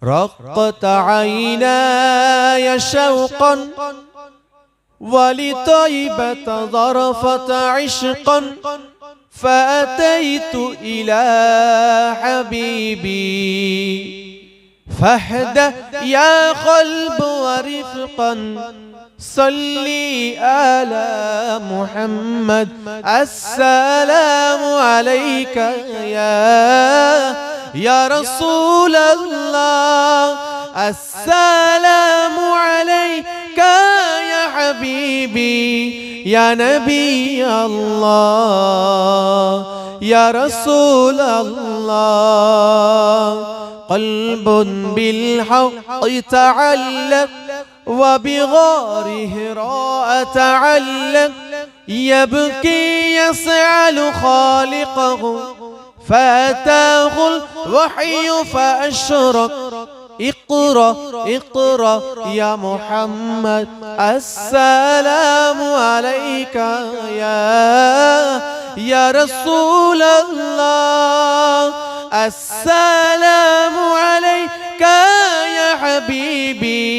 رقت عيناي شوقا ولطيبة ظرفت عشقا فأتيت إلى حبيبي فاهدأ يا قلب ورفقا صلي على محمد السلام عليك يا رسول الله السلام عليك يا حبيبي يا نبي الله يا رسول الله قلب بالحق تعلق وبغار هراء تعلق يبكي يسأل خالقه فأتاه الوحي فأشرق اقرأ اقرأ يا محمد السلام عليك يا رسول الله السلام عليك يا حبيبي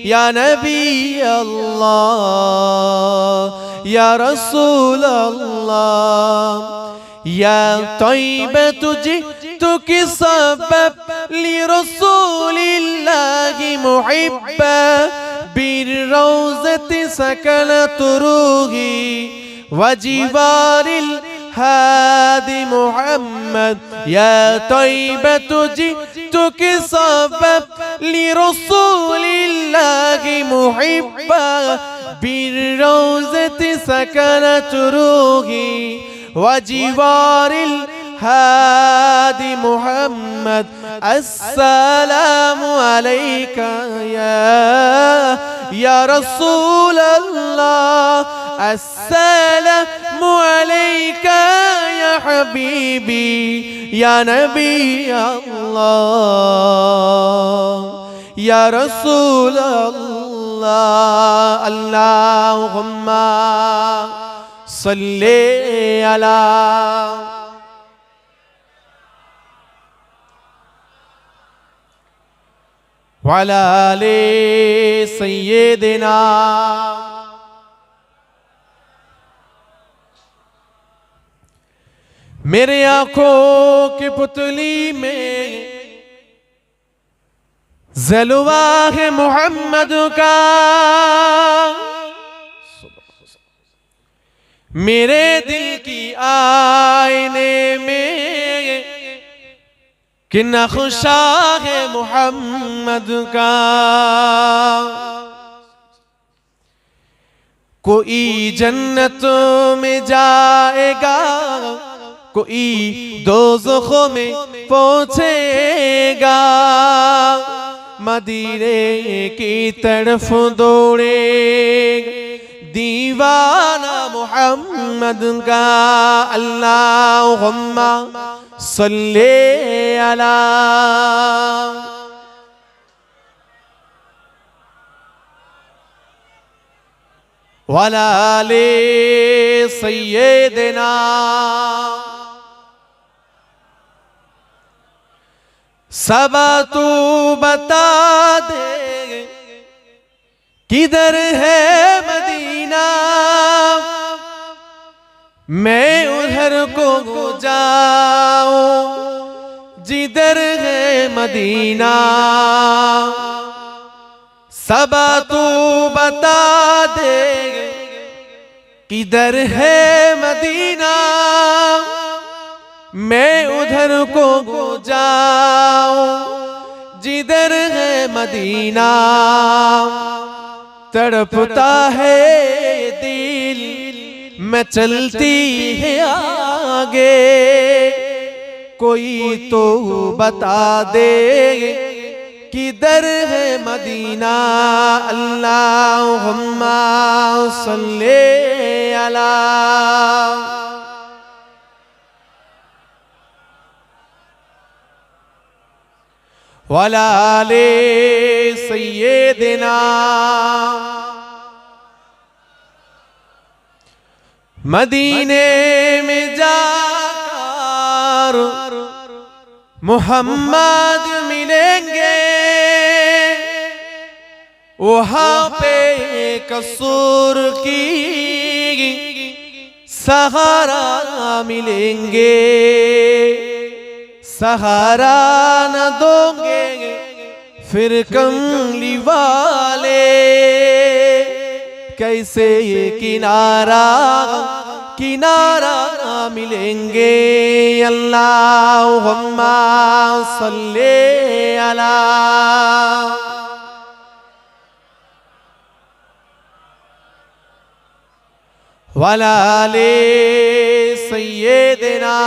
يا نبي الله يا رسول الله يا طيبة جئتك سبب لرسول الله محبا بالروضة سكنت روحي وجوار الهادي محمد يا طيبة جئتك سبب لرسول الله محبا بالروضة سكنت روحي وجوار الهادي محمد السلام عليك يا رسول الله السلام عليك يا حبيبي يا نبي الله يا رسول الله اللهم صل على وعلى آل سيدنا मेरे आंखों की पुतली में जलवा है मोहम्मद का मेरे दिल की आईने में कि नक्शा है मोहम्मद का कोई जन्नत में जाएगा कोई दोज़खों में पहुंचेगा मदीने की तरफ दौड़ेगा दीवाना मोहम्मद का अल्लाहुम्मा सल्ले अला वला आले सय्यदना सबा तू बता दे किधर है मदीना मैं उधर को जाऊं जिधर है मदीना सबा तू बता दे किधर है मदीना मैं उधर को जाऊं जिधर है मदीना तड़पता है दिल मैं चलती है आगे कोई तो बता दे किधर है मदीना अल्लाहुम्मा सल्ले अला वला आले सय्यदना मदीने में जाकर मोहम्मद मिलेंगे वहां पे कसूर की सहारा मिलेंगे, सहारा न दोगे फिर कमली वाले, कैसे ये किनारा किनारा मिलेंगे। अल्लाहुम्मा सल्ले अला वलाले सय्यिदना।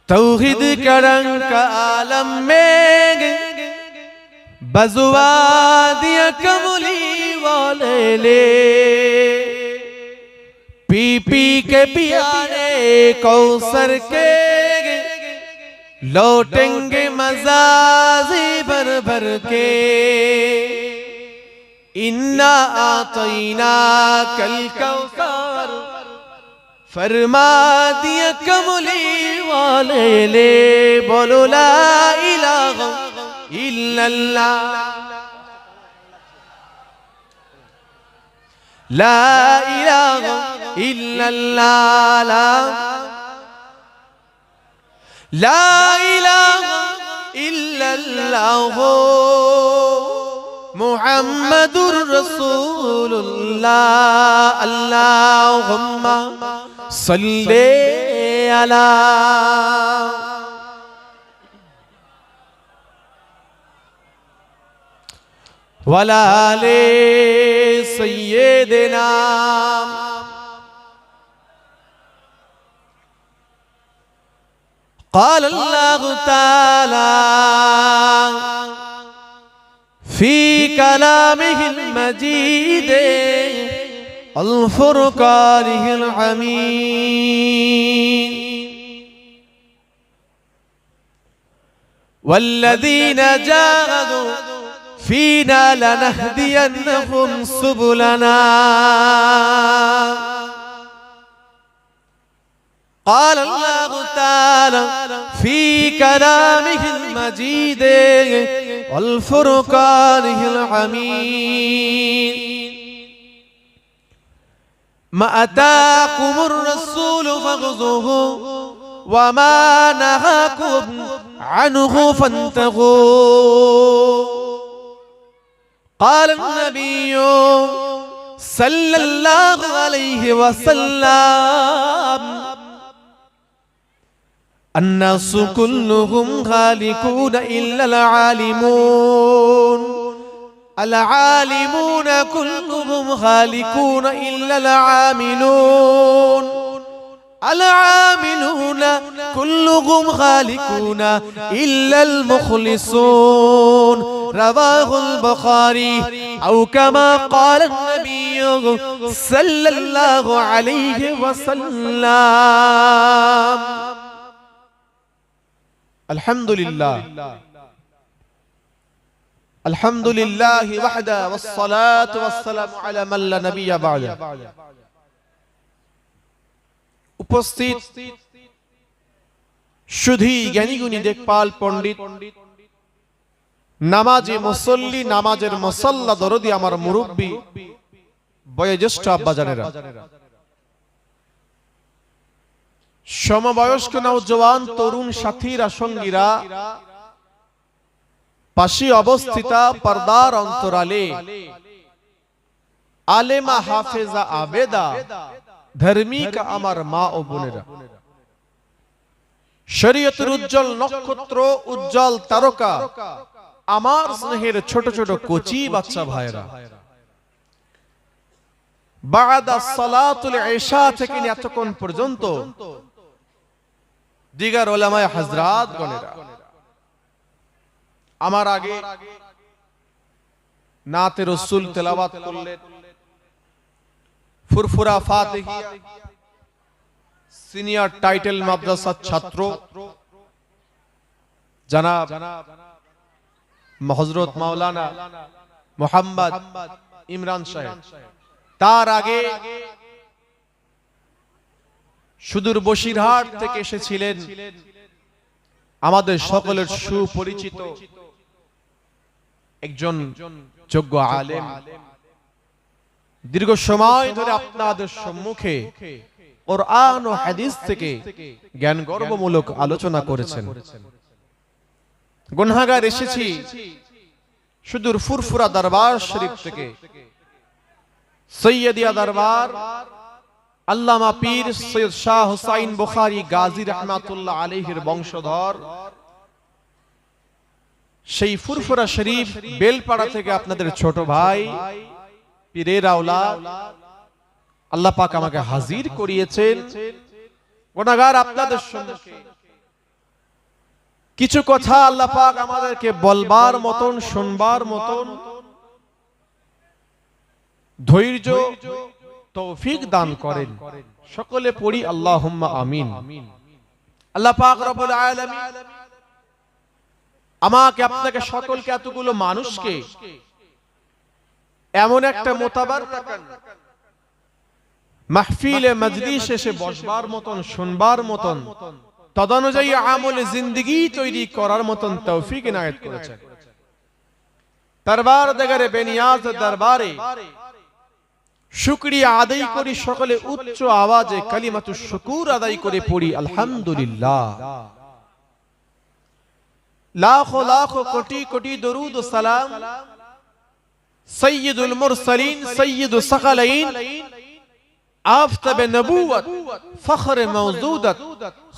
तौहीद का रंग का आलम में बजुआ दिया कमली वाले ले, पी पी के पियारे कौसर के लौटेंगे मज़ाज़ी भर भर के। इन्ना आतैना कल कौसर फरमा दिया कमली वाले ले, बोलो ला इलाहा इल्लल्लाह, ला इलाहा इल्लल्लाह, ला इलाहा इल्लल्लाह मुहम्मदुर रसूलुल्लाह। अल्लाहुम्मा सल्ले अला वलाले सय्यिदना। क़ाल अल्लाहु ताला फ़ी कलामिहिल मजीद अल फुरक़ानिहिल हमीद, वल्लज़ीना जाहदू फ़ीना लनहदियन्नहुम सुबुलना। क़ाल अल्लाहु ताला फ़ी कलामिहिल मजीद वल फुरक़ानिहिल हमीद, मा अताकुमुर रसूलु फ़ख़ुज़ूहु वमा नहाकुम अन्हु फ़न्तहू। क़ाल अन्नबिय्यु सल्लल्लाहु अलैहि वसल्लम अन्नासु कुल्लुहुम खालिकून इल्लल आलिमून, अल आलिमून कुल्लुहुम खालिकून इल्लल आमिलून, अल आमिलून कुल्लुहुम खालिकून इल्लल मुखलिसून। रवाहुल बुखारी औ कमा क़ाल अन्नबिय्यु सल्लल्लाहु अलैहि वसल्लम। अल्हम्दुलिल्लाह अल्हम्दुलिल्लाह वहदा वस्सलातु वस्सलामु अला मन ला नबिय्य बअदा। उपस्थित সুধী জ্ঞানীগুণী দেখপাল পণ্ডিত, নামাজে মুসল্লি, নামাজের মুসাল্লা দরদি আমার মুরব্বী বয়োজ্যেষ্ঠ আব্বাজানেরা, সমবয়স্ক নওজওয়ান তরুণ সাথীরা, সঙ্গীরা, পাশে অবস্থিতা পর্দার অন্তরালে আলেমা হাফেজা আবেদা ধার্মিকা আমার মা ও বোনেরা, শরীয়তের উজ্জ্বল নক্ষত্র, উজ্জ্বল তারকা, আমার স্নেহের ছোট ছোট কচি বাচ্চা ভাইরা, বাদা সালাতুল ইশা থেকে এতক্ষণ পর্যন্ত দিগার উলামায়ে হযরত গণেরা, আমার আগে নাতে রাসূল তেলাওয়াত করলেন, ফুরফুরা ফাতিহিয়া সিনিয়র টাইটেল মাদ্রাসার ছাত্র জনাব হযরত মাওলানা মোহাম্মদ ইমরান সাহেব, তার আগে সুদূর বসিরহাট থেকে এসেছিলেন আমাদের সকলের সুপরিচিত একজন যোগ্য আলেম দীর্ঘ সময় ধরে আপনাদের সম্মুখে কোরআন ও হাদিস থেকে জ্ঞান গর্বমূলক আলোচনা করেছেন। গুনাহগার এসেছি সুদূর ফুরফুরা দরবার শরীফ থেকে, সৈয়দিয়া দরবার, আল্লামা পীর সৈয়দ শাহ হুসাইন বুখারী গাজী রাহমাতুল্লাহ আলাইহির বংশধর, সেই ফুরফুরা শরীফ বেলপাড়া থেকে আপনাদের ছোট ভাই পীরের আওলাদ আল্লাহ পাক আমাকে হাজির করিয়েছেন। গুনাহগার আপনাদের সম্মুখে কিছু কথা আল্লাহ পাক আমাদেরকে বলবার মতন, শুনবার মতন ধৈর্য তৌফিক দান করেন। সকলে পড়ি আল্লাহুম্মা আমিন। আল্লাহ পাক রব্বুল আলামিন আমাকে, আপনাকে, সকলকে, এতগুলো মানুষকে এমন একটা মোতাবারক মাহফিলে মজলিস এসে বসবার মতন, শুনবার মতন, তদনুযায়ী আমলে জিন্দেগি তৈরি করার মতন তৌফিক ইনায়েত করেছেন। দরবার দেগারে বেনিয়াজ দরবারে শুকরিয়া আদায় করি, সকলে উচ্চ আওয়াজে কালিমাতুশ শুকুর আদায় করে পড়ি আলহামদুলিল্লাহ। লাখো লাখো কোটি কোটি দরুদ ও সালাম সৈয়দুল মুরসালিন, সৈয়দুস সাকালাইন, আফতাবে নবুওয়াত, ফখরে মওজুদাত,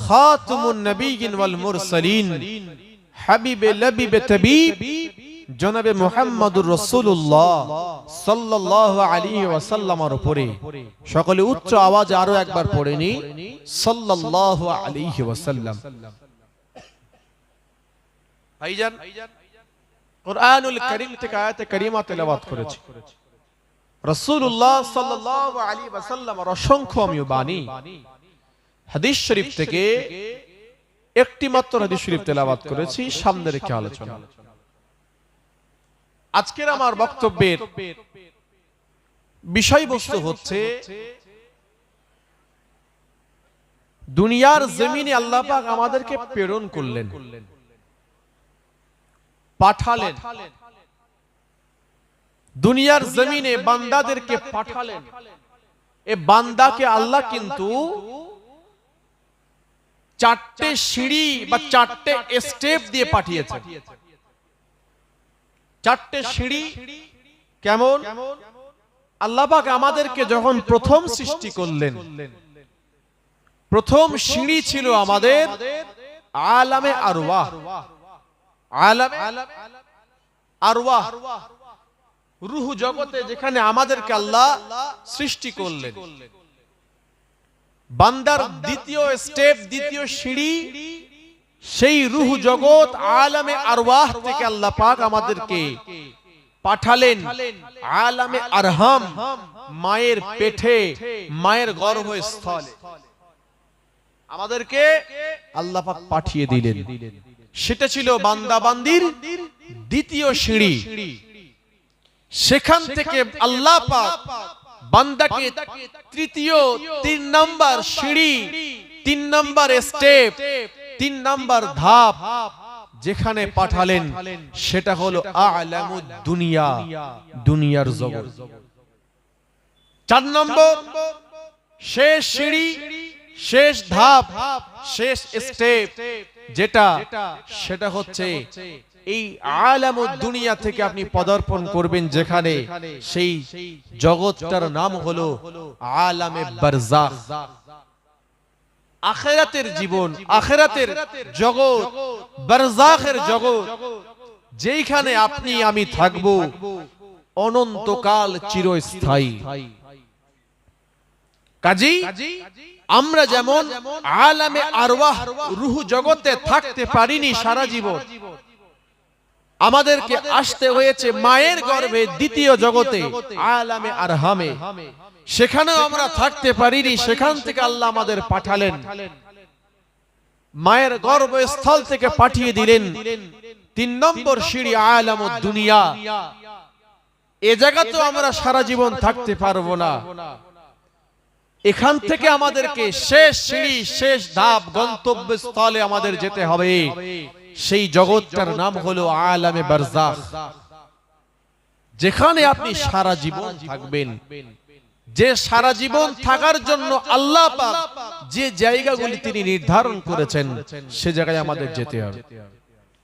খাতুমুন নবিয়্যিন ওয়াল মুরসালিন, হাবিবে লবিবে তাবিব জনাবে মুহাম্মদুর রাসূলুল্লাহ সাল্লাল্লাহু আলাইহি ওয়াসাল্লামের উপরে সকলে উচ্চ আওয়াজে আরো একবার পড়ে নি সাল্লাল্লাহু আলাইহি ওয়াসাল্লাম। ভাইজান, কুরআনুল কারীম থেকে আয়াতে কারীমা তেলাওয়াত করেছি। রাসূলুল্লাহ সাল্লাল্লাহু আলাইহি ওয়াসাল্লামের অসংখ্য আমি বাণী হাদিস শরীফ থেকে একটি মাত্র হাদিস শরীফ তেলাওয়াত করেছি, সামনে রেখে আলোচনা। আজকের আমার বক্তব্যের বিষয়বস্তু হচ্ছে দুনিয়ার জমিনে আল্লাহ পাক আমাদেরকে প্রেরণ করলেন, পাঠালেন। দুনিয়ার জমিনে বান্দাদেরকে পাঠালেন। এ বান্দাকে আল্লাহ কিন্তু চারটে সিঁড়ি বা চারটে স্টেপ দিয়ে পাঠিয়েছেন। চারটে সিঁড়ি কেমন? আল্লাহ পাক আমাদেরকে যখন প্রথম সৃষ্টি করলেন, প্রথম সিঁড়ি ছিল আমাদের আলামে আরওয়াহ। আলামে আরওয়াহ রূহ জগতে, যেখানে আমাদেরকে আল্লাহ সৃষ্টি করলেন। বান্দার দ্বিতীয় স্টেপ, দ্বিতীয় সিঁড়ি, সেই রূহ জগৎ আলামে আরওয়াহ থেকে আল্লাহ পাক আমাদেরকে পাঠালেন আলামে আরহাম, মায়ের পেটে, মায়ের গর্ভস্থলে আমাদেরকে আল্লাহ পাক পাঠিয়ে দিলেন। সেটা ছিল বান্দা বান্দির দ্বিতীয় সিঁড়ি। সেখান থেকে আল্লাহ পাক বান্দাকে তৃতীয়, ৩ নাম্বার সিঁড়ি, ৩ নাম্বার স্টেপ, ৩ নাম্বার ধাপ যেখানে পাঠালেন, সেটা হলো আ'লামুদ দুনিয়া, দুনিয়ার জগৎ। ৪ নম্বর শেষ সিঁড়ি, শেষ ধাপ, শেষ স্টেপ যেটা, সেটা হচ্ছে এই আলামুদ দুনিয়া থেকে আপনি পদার্পণ করবেন, যেখানে সেই জগৎটার নাম হলো আলামে বারজাখ, আখিরাতের জীবন, আখিরাতের জগৎ, বারজাখের জগৎ, যেখানে আপনি আমি থাকব অনন্তকাল, চিরস্থায়ী। কাজী আমরা যেমন আলামে আরওয়াহ রূহ জগতে থাকতে পারিনি সারা জীবন, আমাদেরকে আসতে হয়েছে মায়ের গর্ভে দ্বিতীয় জগতে আলামে আরহামে। সেখানেও আমরা থাকতে পারিনি, সেখান থেকে আল্লাহ আমাদের পাঠালেন, মায়ের গর্ভস্থল থেকে পাঠিয়ে দিলেন ৩ নম্বর সিঁড়ি আলামুদ দুনিয়া। এ জায়গাতেও আমরা সারা জীবন থাকতে পারবো না। এখান থেকে আমাদেরকে শেষ সিঁড়ি, শেষ ধাপ, গন্তব্যস্থলে আমাদের যেতে হবে। সেই জগৎটার নাম হলো আলামে বারজাখ, যেখানে আপনি সারা জীবন থাকবেন। যে সারা জীবন থাকার জন্য আল্লাহ পাক যে জায়গাগুলি তিনি নির্ধারণ করেছেন, সে জায়গায় আমাদের যেতে হবে।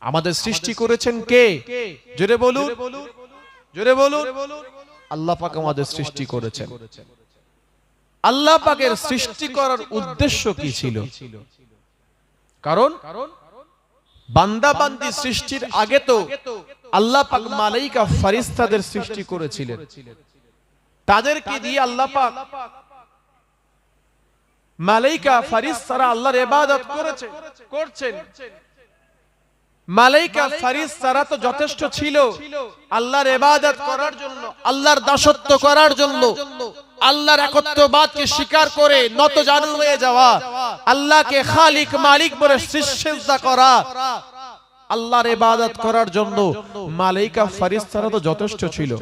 আমাদের সৃষ্টি করেছেন কে? জোরে বলুন, জোরে বলুন। আল্লাহ পাক আমাদের সৃষ্টি করেছেন। আল্লাহ পাকের সৃষ্টি করার উদ্দেশ্য কি ছিল? কারণ বান্দা বান্দি সৃষ্টির আগে তো আল্লাহ পাক মালাইকা ফেরেশতাদের সৃষ্টি করেছিলেন। তাদেরকে দিয়ে আল্লাহ পাক মালাইকা ফেরেশতারা আল্লাহর ইবাদত করছেন। মালাইকা ফেরেশতারা তো যথেষ্ট ছিল আল্লাহর ইবাদত করার জন্য, আল্লাহর দাসত্ব করার জন্য, আল্লাহর একত্ববাদকে স্বীকার করে নতজানু হয়ে যাওয়া, আল্লাহকে খালিক মালিক বলে সিজদা করা, আল্লাহর ইবাদত করার জন্য মালাইকা ফেরেশতারা তো যথেষ্ট ছিল।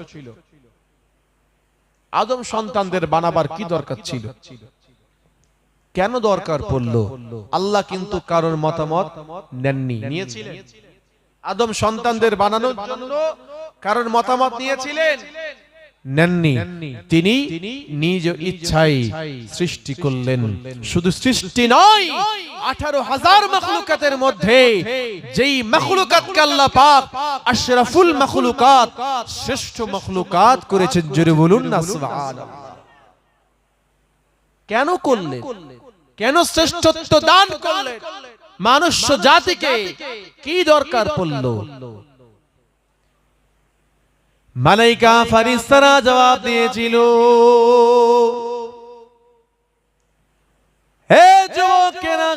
আদম সন্তানদের বানাবার কি দরকার ছিল? কেন দরকার পড়লো? আল্লাহ কিন্তু কারোর মতামত নেননি, নিয়েছিলেন। আদম সন্তানদের বানানোর জন্য কারোর মতামত নিয়েছিলেন? নেননি। তিনি নিজ ইচ্ছায় সৃষ্টি করলেন। শুধু সৃষ্টি নয়, 18,000 মাখলুকাতের মধ্যে যেই মাখলুকাতকে আল্লাহ পাক আশরাফুল মাখলুকাত, শ্রেষ্ঠ মাখলুকাত করেছেন। জোরে বলুন না সুবহানাল্লাহ। কেন করলেন? কেন শ্রেষ্ঠত্ব দান করলেন মানুষ জাতিকে? কি দরকার পড়লো? মালাইকা ফেরেশতারা জবাব দিয়েছিল, হে যুবকেরা,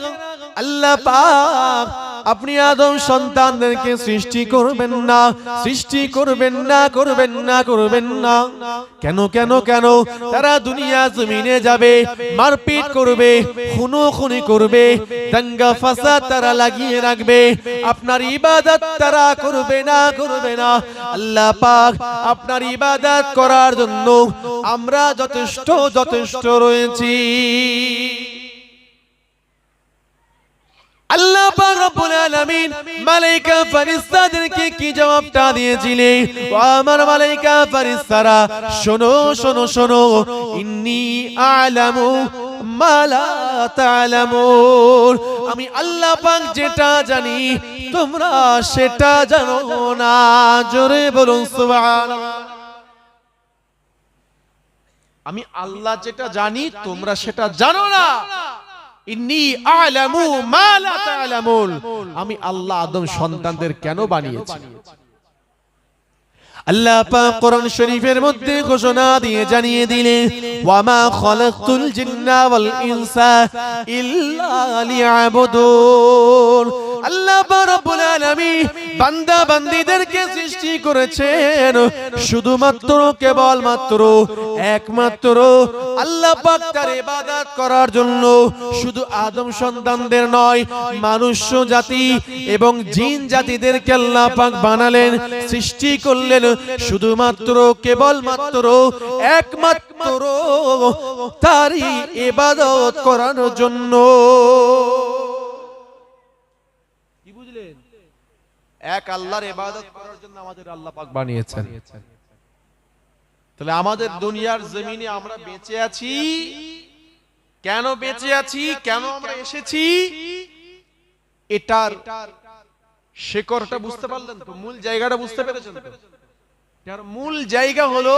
আল্লাহ পাক আপনি আদম সন্তানদেরকে সৃষ্টি করবেন না, সৃষ্টি করবেন না, করবেন না, করবেন না। কেন কেন কেন? তারা দুনিয়া জমিনে যাবে, মারপিট করবে, খুনোখুনি করবে, দাঙ্গা ফাসাদ তারা লাগিয়ে রাখবে, আপনার ইবাদত তারা করবে না, করবে না। আল্লাহ পাক আপনার ইবাদত করার জন্য আমরা যথেষ্ট যথেষ্ট রয়েছি। আল্লাহ পাক রব্বুল আলামিন মালাইকা ফেরেশতাদেরকে কি জবাবটা দিয়েছিলেন? ও আমার মালাইকা ফেরেশতারা, শোনো শোনো শোনো, ইন্নী আ'লামু মা লা তা'লামুন, আমি আল্লাহ পাক যেটা জানি তোমরা সেটা জানো না। জোরে বলুন সুবহানাল্লাহ। আমি আল্লাহ যেটা জানি তোমরা সেটা জানো না। ইন্নী আ'লামু মা লা তা'লামুন, আমি আল্লাহ আদম সন্তানদের কেন বানিয়েছি? আল্লাহ পাক কোরআন শরীফের মধ্যে ঘোষণা দিয়ে জানিয়ে দিলেন, ওয়া মা খালাকতুল জিন্না ওয়াল ইনসা ইল্লা লিয়াবুদুন। আল্লাহ পাক রব্বুল আলামিন বান্দা বান্দীদেরকে সৃষ্টি করেছেন শুধুমাত্র, কেবলমাত্র, একমাত্র আল্লাহ পাক তার ইবাদত করার জন্য। শুধু আদম সন্তানদের নয়, মানুষ জাতি এবং জিন জাতিদেরকে আল্লাহ পাক বানালেন, সৃষ্টি করলেন শুধুমাত্র, কেবলমাত্র, একমাত্র তারই ইবাদত করার জন্য। কি বুঝলেন? এক আল্লাহর ইবাদত করার জন্য আমাদের আল্লাহ পাক বানিয়েছেন। তাহলে আমাদের দুনিয়ার জমিনে আমরা বেঁচে আছি, কেন বেঁচে আছি, কেন আমরা এসেছি, এটার শেকড়টা বুঝতে পারলেন তো? মূল জায়গাটা বুঝতে পেরেছেন তো? এর মূল জায়গা হলো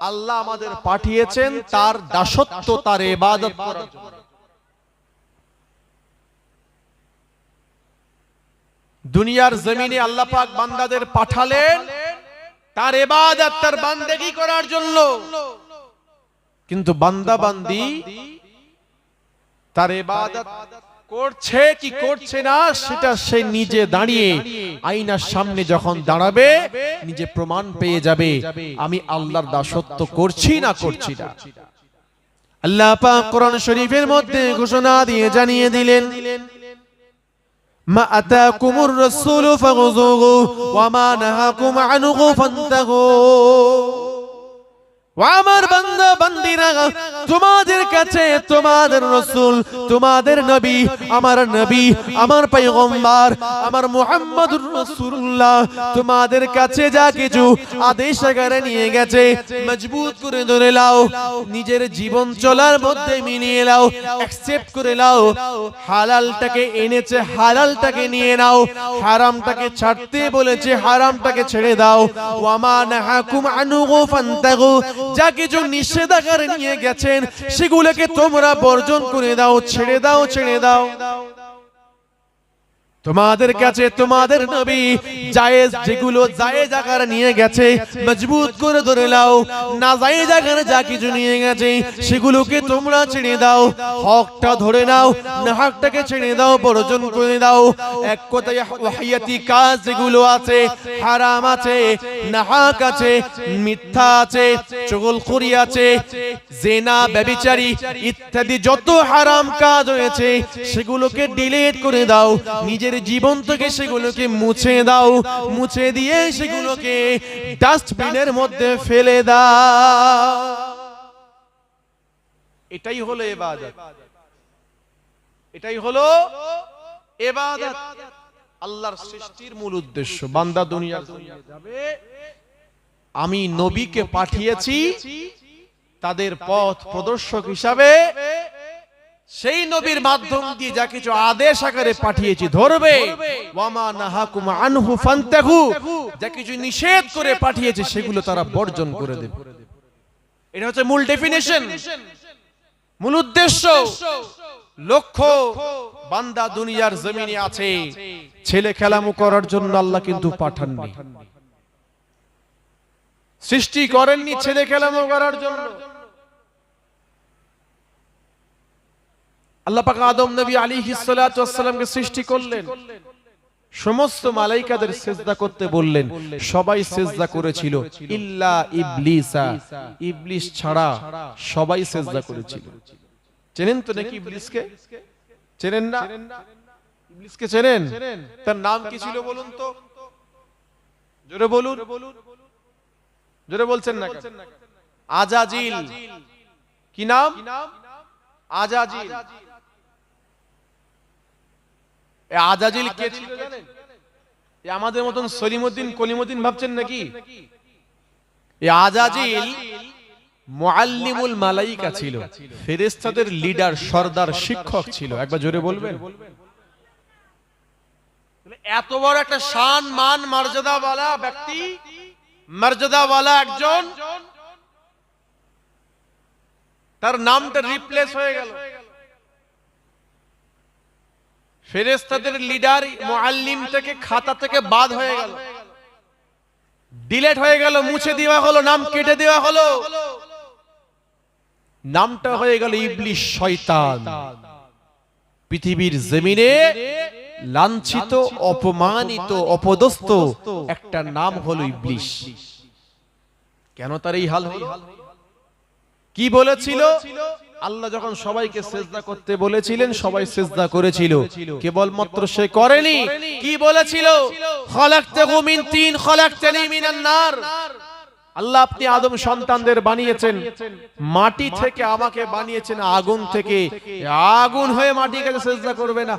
আল্লাহ আমাদের পাঠিয়েছেন তার দাসত্ব, তার ইবাদত করার জন্য। দুনিয়ার জমিনে আল্লাহ পাক বান্দাদের পাঠালেন তার ইবাদত, তার বান্দেগি করার জন্য। কিন্তু বান্দা বান্দি তার ইবাদত করছে কি করছে না সেটা সে নিজে দাঁড়িয়ে আয়নার সামনে যখন দাঁড়াবে নিজে প্রমাণ পেয়ে যাবে, আমি আল্লাহর দাসত্ব করছি না করছি না। আল্লাহ পাক কোরআন শরীফের মধ্যে ঘোষণা দিয়ে জানিয়ে দিলেন, মা আতাকুমুর রাসূলু ফাখুযুহু ওয়া মা নাহাকুম আনহু ফান্তাহু। আমার বান্দা বান্দিরা, তোমাদের কাছে তোমাদের রাসূল, তোমাদের নবী, আমার পয়গম্বর, আমার মুহাম্মদুর রাসূলুল্লাহ তোমাদের কাছে যা কিছু আদেশ আকারে নিয়ে গেছে মজবুত করে ধরে নাও, নিজের জীবন চলার মধ্যে মিলিয়ে নাও, অ্যাকসেপ্ট করে নাও। হালালটাকে এনেছে, হালালটাকে নিয়ে নাও, হারামটাকে ছাড়তে বলেছে, হারামটাকে ছেড়ে দাও। ওয়ামা নাহাকুম আনহু ফান্তাহু, যা কিছু নিষেধাজ্ঞা নিয়ে গেছেন সেগুলোকে তোমরা বর্জন করে দাও, ছেড়ে দাও, ছেড়ে দাও। তোমাদের কাছে তোমাদের নবী জায়েজ যেগুলো জায়েজ আকার নিয়ে গেছে মজবুত করে ধরে নাও, না জায়েজ আকার যা কিছু নিয়ে গেছে সেগুলোকে তোমরা ছেড়ে দাও। হকটা ধরে নাও, না হকটাকে ছেড়ে দাও, বর্জন করে দাও। এক কথায় ওয়াহিয়াতি কাজ যেগুলো আছে, হারাম আছে, নাহাক আছে, মিথ্যা আছে, চুগলখুরি আছে, জিনা, ব্যভিচারী ইত্যাদি যত হারাম কাজ হয়েছে সেগুলোকে ডিলিট করে দাও। নিজের জীবন থেকে সেগুলোকে মুছে দাও, মুছে দিয়ে সেগুলোকে ডাস্টবিনের মধ্যে ফেলে দাও। এটাই হলো ইবাদত, এটাই হলো ইবাদত। আল্লাহর সৃষ্টির মূল উদ্দেশ্য, বান্দা দুনিয়ার জমিনে যাবে, আমি নবীকে পাঠিয়েছি তাদের পথ প্রদর্শক হিসাবে, সেই নবীর মাধ্যম দিয়ে যা কিছু আদেশ আকারে পাঠিয়েছি ধরবে, ওয়ামা নাহাকুম আনহু ফান্তাহু, যা কিছু নিষেধ করে পাঠিয়েছি সেগুলো তারা বর্জন করে দেবে। এটা হচ্ছে মূল ডেফিনিশন, মূল উদ্দেশ্য, লক্ষ্য। বান্দা দুনিয়ার জমিনে আছে ছেলে খেলামু করার জন্য, আল্লাহ কিন্তু পাঠাননি, সৃষ্টি করেননি ছেলে খেলামু করার জন্য। আল্লাহ পাক আদম নবী আলাইহিস সালাতু ওয়াস সালামকে সৃষ্টি করলেন, সমস্ত মালাইকাদের সিজদা করতে বললেন, সবাই সিজদা করেছিল ইল্লা ইবলিসা, ইবলিস ছাড়া সবাই সিজদা করেছিল। চেনেন তো নাকি ইবলিসকে? চেনেন না? ইবলিসকে চেনেন? তার নাম কি ছিল বলুন তো, জোরে বলুন, জোরে বলছেন না? আজাজিল। কি নাম? আজাজিল। আজাজিল কে ছিল জানেন? আমাদের মতন সলিমউদ্দিন কলিমউদ্দিন ভাবছেন নাকি? এই আজাজিল মুআল্লিমুল মালাইকা ছিল, ফেরেশতাদের লিডার, সরদার, শিক্ষক ছিল। একবার জোরে বলবেন। এত বড় একটা শান, মান, মর্যাদাওয়ালা ব্যক্তি, মর্যাদাওয়ালা একজন, তার নামটা রিপ্লেস হয়ে গেল। ফেরেশতাদের লিডার মুআল্লিম থেকে খাতা থেকে বাদ হয়ে গেল, ডিলিট হয়ে গেল, মুছে দেওয়া হলো, নাম কেটে দেওয়া হলো, নামটা হয়ে গেল ইবলিস, শয়তান। পৃথিবীর জমিনে লাঞ্ছিত, অপমানিত, অপদস্থ একটা নাম হলো ইবলিস। কেন তার এই হাল হলো? কি বলেছিল? আল্লাহ যখন সবাইকে সিজদা করতে বলেছিলেন সবাই সিজদা করেছিল, কেবলমাত্র সে করেনি। কি বলেছিল? খালাকতাহু মিন তিন খালাকতানি মিনান নার। আল্লাহ আপনি আদম সন্তানদের বানিয়েছেন মাটি থেকে, আমাকে বানিয়েছেন আগুন থেকে, আগুন হয়ে মাটির কাছে সিজদা করবে না।